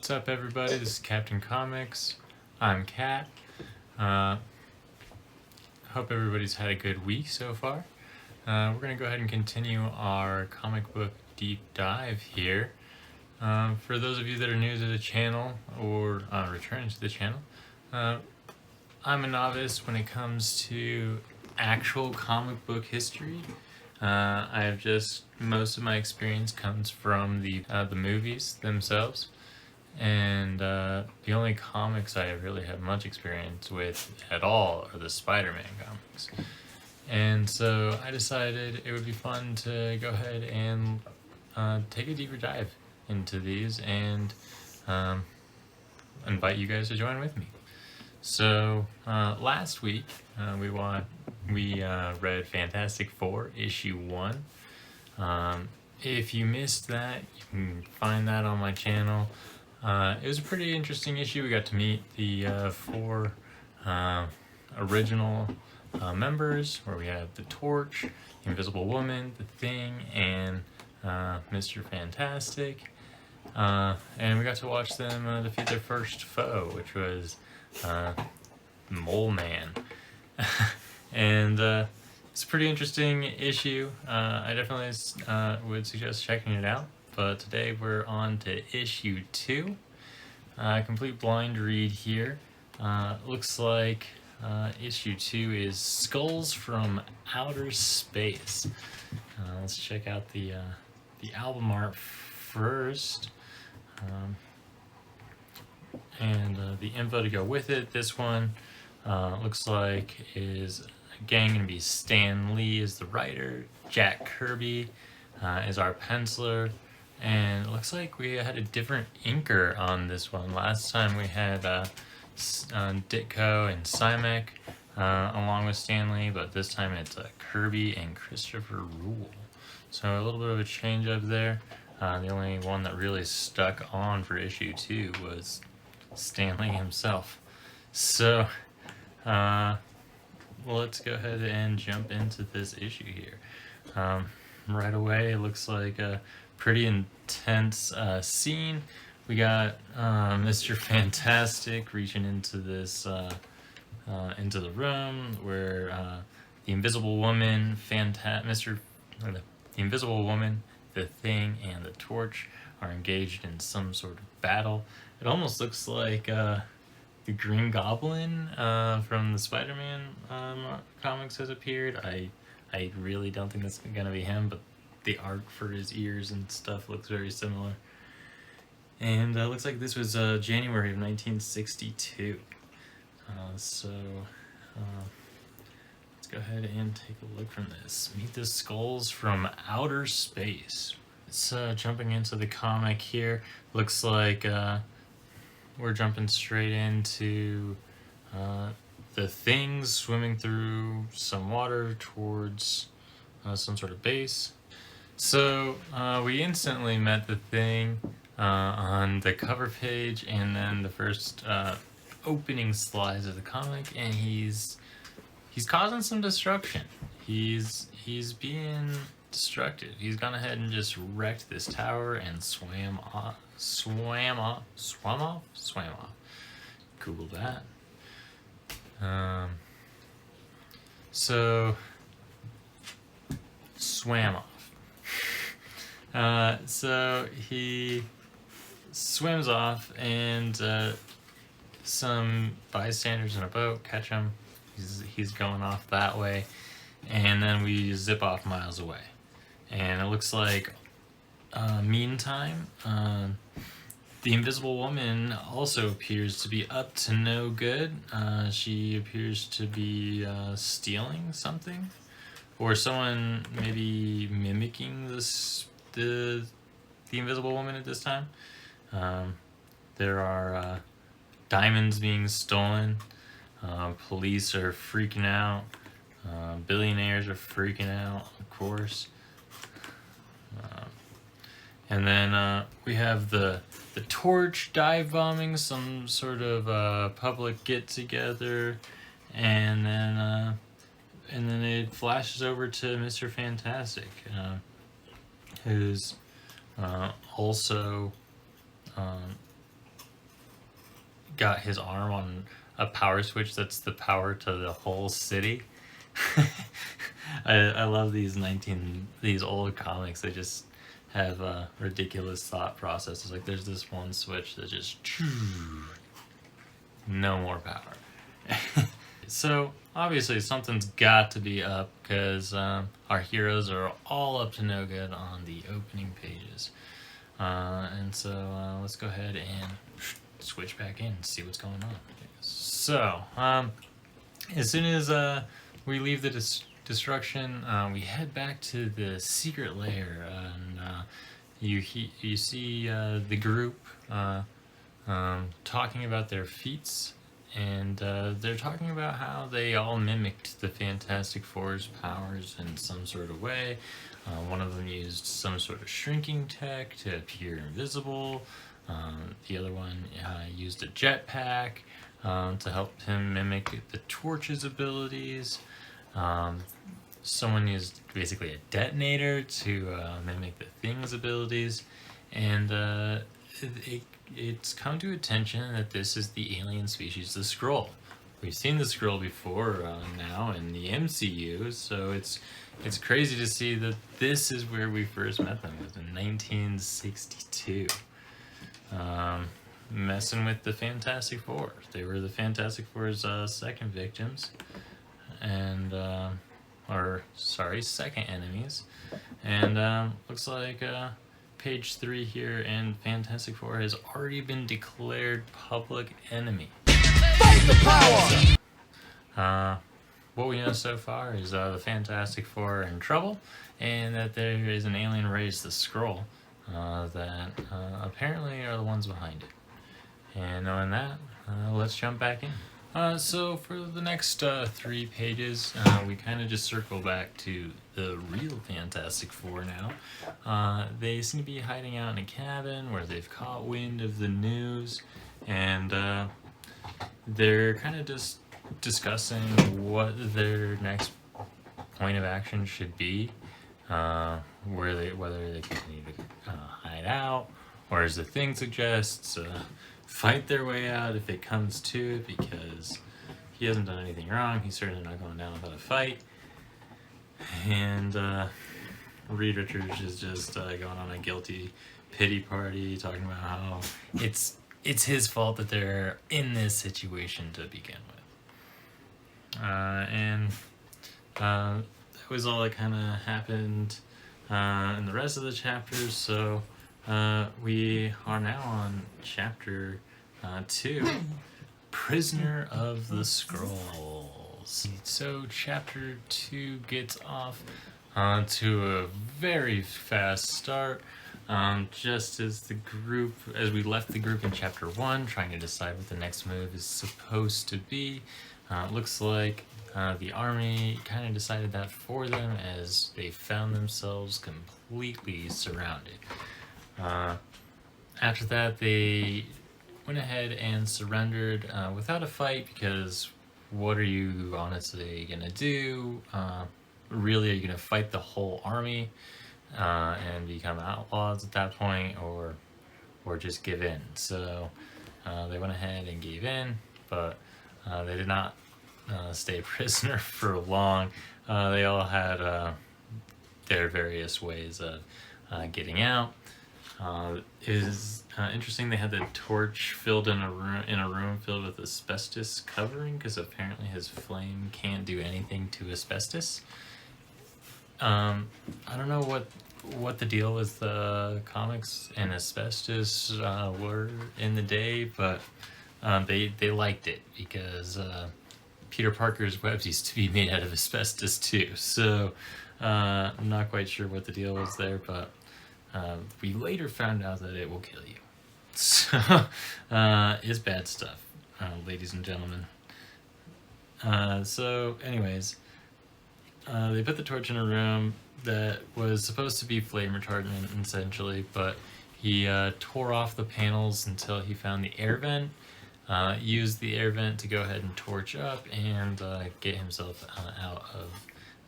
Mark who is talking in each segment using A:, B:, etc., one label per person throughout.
A: What's up, everybody? This is Captain Comics. I'm Kat. Hope everybody's had a good week so far. We're going to go ahead and continue our comic book deep dive here. For those of you that are new to the channel or returning to the channel, I'm a novice when it comes to actual comic book history. Most of my experience comes from the movies themselves. And the only comics I really have much experience with at all are the Spider-Man comics. And so I decided it would be fun to go ahead and take a deeper dive into these and invite you guys to join with me. So last week we read Fantastic Four issue 1. If you missed that, you can find that on my channel. It was a pretty interesting issue. We got to meet the 4 original members, where we have the Torch, the Invisible Woman, the Thing, and Mr. Fantastic. And we got to watch them defeat their first foe, which was Mole Man. And it's a pretty interesting issue. I definitely would suggest checking it out. But today we're on to issue 2. Complete blind read here. Looks like issue 2 is Skulls from Outer Space. Let's check out the album art first. And the info to go with it. This one looks like is again going to be Stan Lee is the writer, Jack Kirby is our penciler. And it looks like we had a different inker on this one. Last time we had Ditko and Simek along with Stanley, but this time it's Kirby and Christopher Rule. So a little bit of a change up there. The only one that really stuck on for issue 2 was Stanley himself. So let's go ahead and jump into this issue here. Right away, it looks like a pretty intense scene. We got Mr. Fantastic reaching into this into the room where the Invisible Woman, the Invisible Woman, the Thing, and the Torch are engaged in some sort of battle. It almost looks like the Green Goblin from the Spider-Man comics has appeared. I really don't think that's gonna be him, but the art for his ears and stuff looks very similar. And looks like this was January of 1962. So let's go ahead and take a look from this. Meet the Skulls from Outer Space. It's jumping into the comic here. Looks like we're jumping straight into the Thing swimming through some water towards some sort of base. So we instantly met the Thing on the cover page and then the first opening slides of the comic, and he's causing some destruction. He's being destructive. He's gone ahead and just wrecked this tower and swam off. Google that. So swam off. So he swims off, and some bystanders in a boat catch him. He's going off that way, and then we zip off miles away. And it looks like, meantime, the Invisible Woman also appears to be up to no good. She appears to be stealing something, or someone maybe mimicking the Invisible Woman at this time. There are diamonds being stolen. Police are freaking out. Billionaires are freaking out, of course. And then we have the Torch dive bombing some sort of public get together, and then it flashes over to Mr. Fantastic, who's also got his arm on a power switch that's the power to the whole city. I love these old comics. They just have ridiculous thought processes. Like there's this one switch that just no more power. So obviously something's got to be up because our heroes are all up to no good on the opening pages. And so let's go ahead and switch back in and see what's going on. So as soon as we leave the destruction, we head back to the secret lair, and you see the group talking about their feats, and they're talking about how they all mimicked the Fantastic Four's powers in some sort of way. One of them used some sort of shrinking tech to appear invisible. The other one used a jetpack to help him mimic the Torch's abilities. Someone used basically a detonator to mimic the Thing's abilities, and it's come to attention that this is the alien species, the Skrull. We've seen the Skrull before now in the MCU, so it's crazy to see that this is where we first met them, was in 1962. Messing with the Fantastic Four. They were the Fantastic Four's second victims, and second enemies. And looks like page 3 here, and Fantastic Four has already been declared public enemy. Fight the power! What we know so far is the Fantastic Four are in trouble, and that there is an alien race, the Skrull, that apparently are the ones behind it. And knowing that, let's jump back in. So for the next 3 pages, we kind of just circle back to the real Fantastic Four now. They seem to be hiding out in a cabin where they've caught wind of the news, and they're kind of just discussing what their next point of action should be, whether they continue to hide out, or as the Thing suggests, fight their way out if it comes to it, because he hasn't done anything wrong. He's certainly not going down without a fight. And Reed Richards is just going on a guilty pity party, talking about how it's his fault that they're in this situation to begin with. And that was all that kind of happened in the rest of the chapters. So we are now on chapter 2, Prisoner of the Skrulls. So chapter 2 gets off to a very fast start. Just as we left the group in chapter 1, trying to decide what the next move is supposed to be. Looks like the army kind of decided that for them, as they found themselves completely surrounded. After that, they went ahead and surrendered without a fight, because what are you honestly going to do? Really, are you going to fight the whole army and become outlaws at that point, or just give in? So they went ahead and gave in, but they did not stay prisoner for long. They all had their various ways of getting out. It is interesting, they had the Torch filled in a room filled with asbestos covering, because apparently his flame can't do anything to asbestos. I don't know what the deal with comics and asbestos were in the day, but they liked it, because Peter Parker's webs used to be made out of asbestos too. So I'm not quite sure what the deal was there, but we later found out that it will kill you. So it's bad stuff, ladies and gentlemen. So anyways, they put the Torch in a room that was supposed to be flame retardant essentially, but he tore off the panels until he found the air vent, used the air vent to go ahead and torch up and get himself out of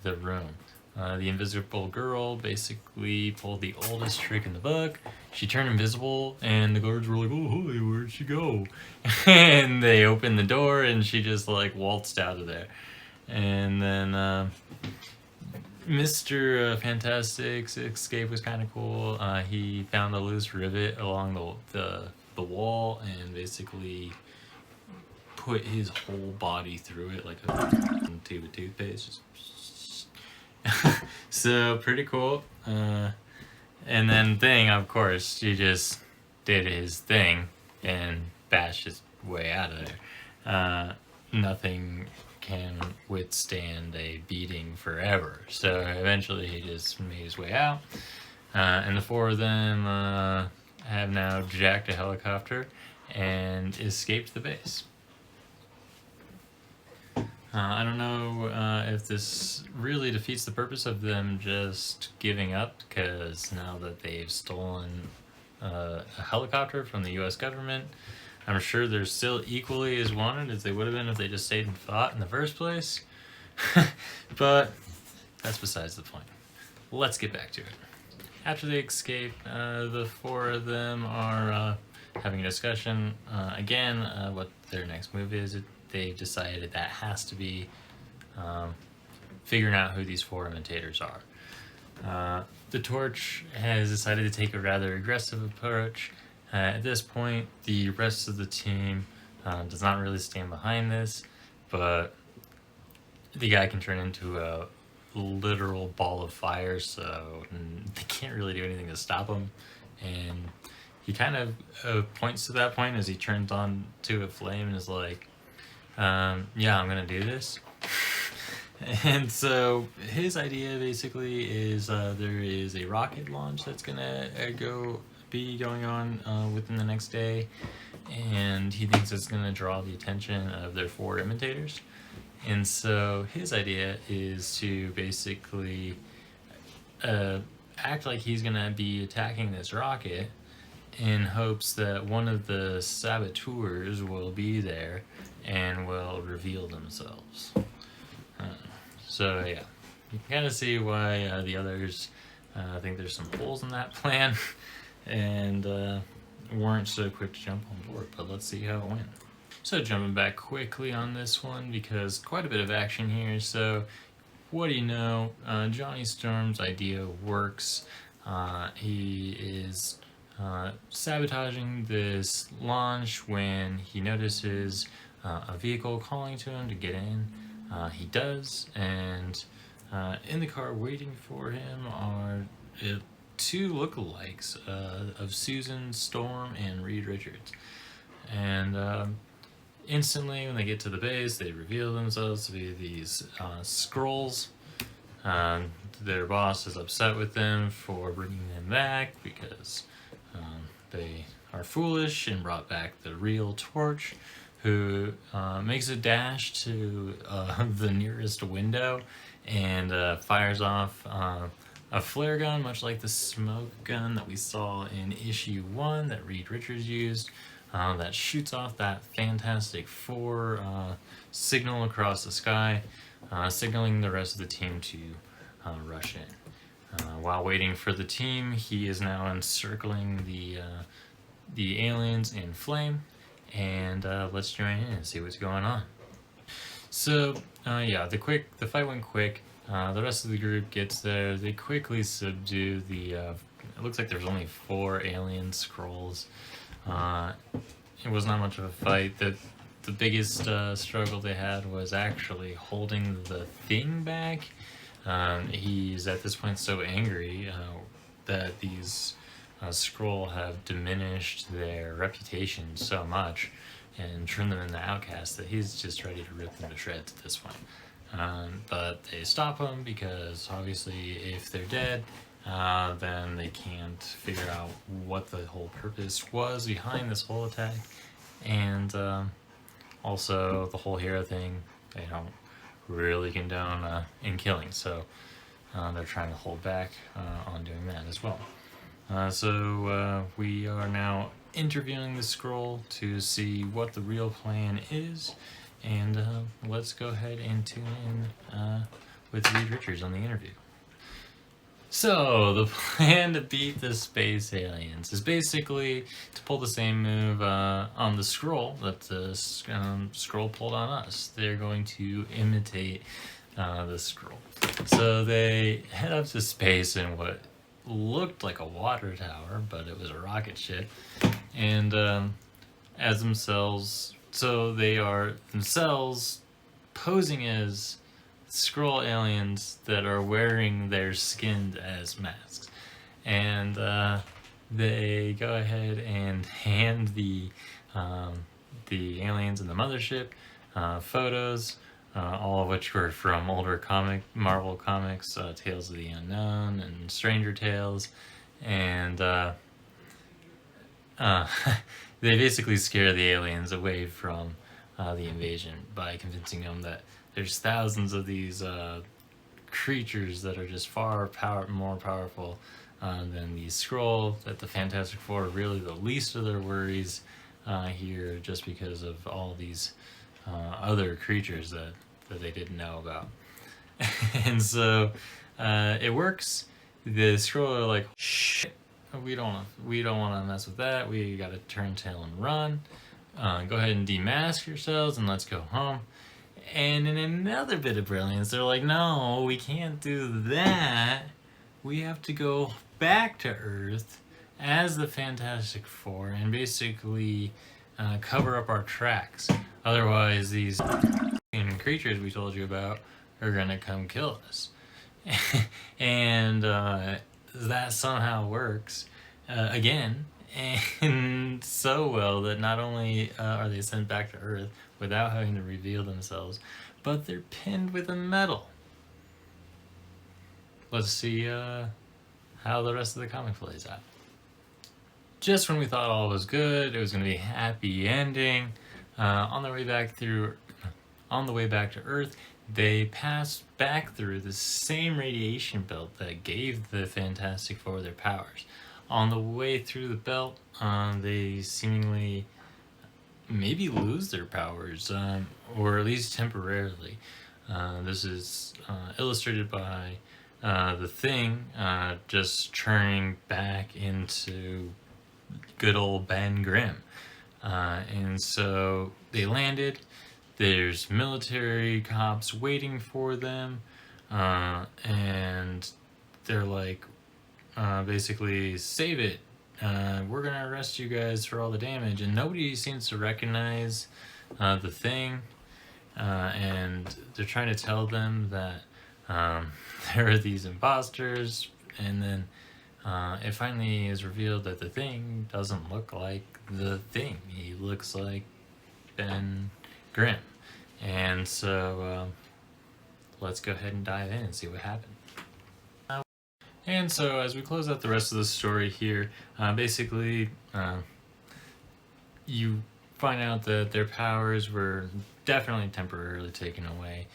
A: the room. The invisible girl basically pulled the oldest trick in the book. She turned invisible, and the guards were like, "Oh, holy, where'd she go?" And they opened the door, and she just like waltzed out of there. And then Mr. Fantastic's escape was kind of cool. He found a loose rivet along the wall and basically put his whole body through it like a tube of toothpaste. So pretty cool. And then Thing, of course, he just did his thing and bashed his way out of there. Nothing can withstand a beating forever. So eventually he just made his way out. And the four of them have now jacked a helicopter and escaped the base. I don't know if this really defeats the purpose of them just giving up, because now that they've stolen a helicopter from the US government, I'm sure they're still equally as wanted as they would have been if they just stayed and fought in the first place. But that's besides the point. Let's get back to it. After they escape, the four of them are having a discussion again what their next move is. They've decided that has to be figuring out who these four imitators are. The Torch has decided to take a rather aggressive approach. At this point, the rest of the team does not really stand behind this, but the guy can turn into a literal ball of fire, so they can't really do anything to stop him. And he kind of points to that point as he turns on to a flame and is like, yeah, I'm gonna do this. And so his idea basically is there is a rocket launch that's gonna be going on within the next day, and he thinks it's gonna draw the attention of their four imitators. And so his idea is to basically act like he's gonna be attacking this rocket in hopes that one of the saboteurs will be there and will reveal themselves. So yeah, you can kind of see why the others think there's some holes in that plan and weren't so quick to jump on board, but let's see how it went. So jumping back quickly on this one, because quite a bit of action here. So what do you know, Johnny Storm's idea works. He is sabotaging this launch when he notices a vehicle calling to him to get in. He does, and in the car waiting for him are two lookalikes of Susan Storm and Reed Richards. And instantly when they get to the base, they reveal themselves to be these Skrulls. Their boss is upset with them for bringing them back because they are foolish and brought back the real Torch, who makes a dash to the nearest window and fires off a flare gun, much like the smoke gun that we saw in issue 1 that Reed Richards used, that shoots off that Fantastic Four signal across the sky, signaling the rest of the team to rush in. While waiting for the team, he is now encircling the aliens in flame, and let's join in and see what's going on. So yeah, the fight went quick. The rest of the group gets there. They quickly subdue the it looks like there's only 4 alien Skrulls. It was not much of a fight. The biggest struggle they had was actually holding the Thing back. He's at this point so angry that these Skrull have diminished their reputation so much and turned them into outcasts that he's just ready to rip them to shreds at this point. But they stop him because obviously if they're dead, then they can't figure out what the whole purpose was behind this whole attack. And also the whole hero thing, they don't really condone in killing, so they're trying to hold back on doing that as well. So we are now interviewing the Skrull to see what the real plan is, and let's go ahead and tune in with Reed Richards on the interview. So, the plan to beat the space aliens is basically to pull the same move on the scroll that the scroll pulled on us. They're going to imitate the scroll. So, they head up to space in what looked like a water tower, but it was a rocket ship. And as themselves, so they are themselves posing as scroll aliens that are wearing their skin as masks, and they go ahead and hand the aliens in the mothership photos, all of which were from older Marvel comics, Tales of the Unknown and Stranger Tales, and they basically scare the aliens away from the invasion by convincing them that there's thousands of these creatures that are just more powerful than the scroll, that the Fantastic Four are really the least of their worries here, just because of all these other creatures that they didn't know about. And so it works. The scroll are like, shit, we don't want to mess with that. We got to turn tail and run. Go ahead and demask yourselves and let's go home. And in another bit of brilliance, they're like, no, we can't do that. We have to go back to Earth as the Fantastic Four and basically cover up our tracks. Otherwise, these creatures we told you about are going to come kill us. And that somehow works again, and so well that not only are they sent back to Earth without having to reveal themselves, but they're pinned with a medal. Let's see how the rest of the comic plays out. Just when we thought all was good, it was going to be a happy ending, on the way back to Earth, they passed back through the same radiation belt that gave the Fantastic Four their powers. On the way through the belt, they seemingly maybe lose their powers, or at least temporarily. This is illustrated by the Thing just turning back into good old Ben Grimm. And so they landed. There's military cops waiting for them, and they're like, basically, save it. We're gonna arrest you guys for all the damage, and nobody seems to recognize the Thing, and they're trying to tell them that there are these imposters, and then it finally is revealed that the Thing doesn't look like the Thing. He looks like Ben Grimm. And so let's go ahead and dive in and see what happened. And so as we close out the rest of the story here, basically you find out that their powers were definitely temporarily taken away,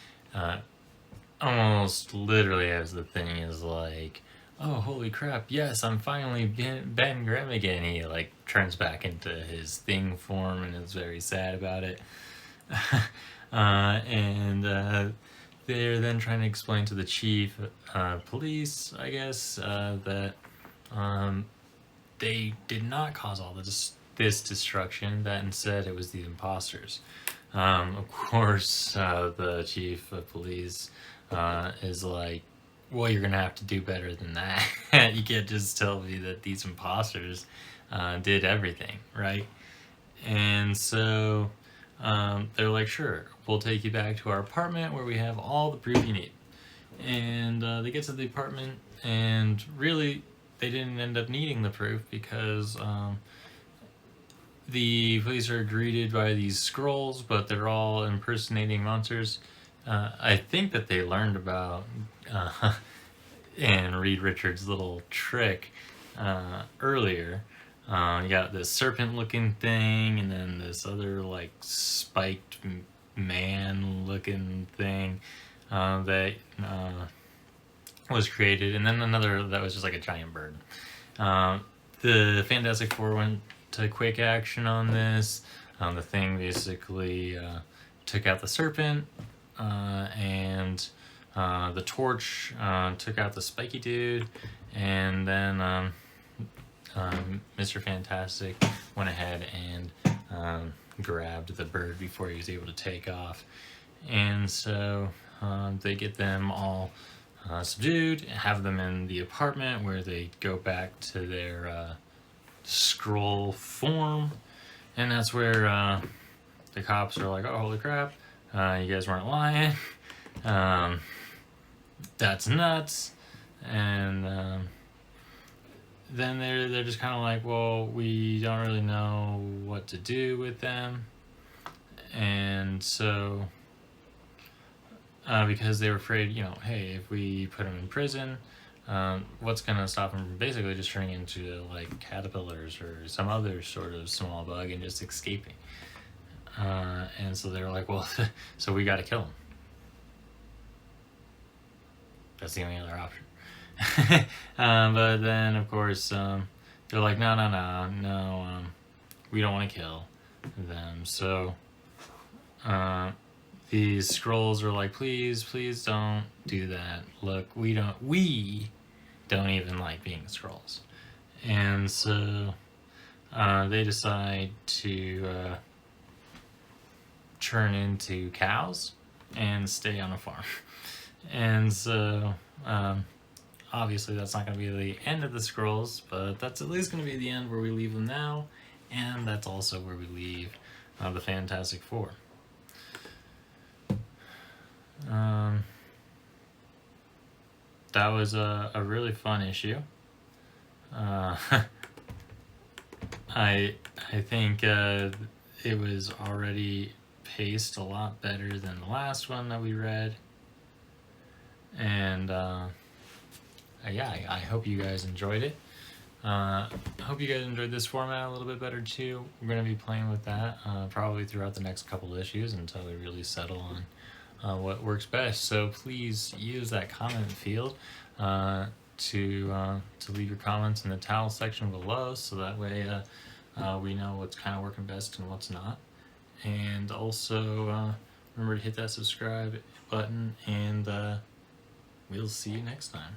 A: almost literally as the Thing is like, oh, holy crap, yes, I'm finally Ben Grimm again. He like turns back into his Thing form and is very sad about it. And they're then trying to explain to the chief police, I guess, that they did not cause all this destruction, that instead it was the imposters. Of course, the chief of police is like, well, you're gonna have to do better than that. You can't just tell me that these imposters did everything, right? And so they're like, sure, we'll take you back to our apartment where we have all the proof you need. And they get to the apartment, and really they didn't end up needing the proof because the police are greeted by these scrolls, but they're all impersonating monsters. I think that they learned about and Reed Richards' little trick earlier. You got this serpent-looking thing, and then this other like spiked man-looking thing that was created, and then another that was just like a giant bird. The Fantastic Four went to quick action on this. The Thing basically took out the serpent, and the torch took out the spiky dude, and then Mr. Fantastic went ahead and grabbed the bird before he was able to take off. And so they get them all subdued, have them in the apartment where they go back to their scroll form, and that's where the cops are like, oh, holy crap, you guys weren't lying. That's nuts. And then they're just kind of like, well, we don't really know what to do with them. And so because they were afraid, you know, hey, if we put them in prison, what's going to stop them from basically just turning into like caterpillars or some other sort of small bug and just escaping. And so they were like, well, so we got to kill them. That's the only other option. But then, of course, they're like, no, we don't want to kill them. So these scrolls are like, please don't do that. Look, we don't even like being scrolls. And so they decide to turn into cows and stay on a farm. And so obviously that's not going to be the end of the scrolls, but that's at least going to be the end where we leave them now, and that's also where we leave the Fantastic Four. That was a really fun issue. I think it was already paced a lot better than the last one that we read, and yeah, I hope you guys enjoyed it. I hope you guys enjoyed this format a little bit better too. We're going to be playing with that probably throughout the next couple issues until we really settle on what works best. So please use that comment field to leave your comments in the towel section below, so that way we know what's kind of working best and what's not. And also remember to hit that subscribe button, and we'll see you next time.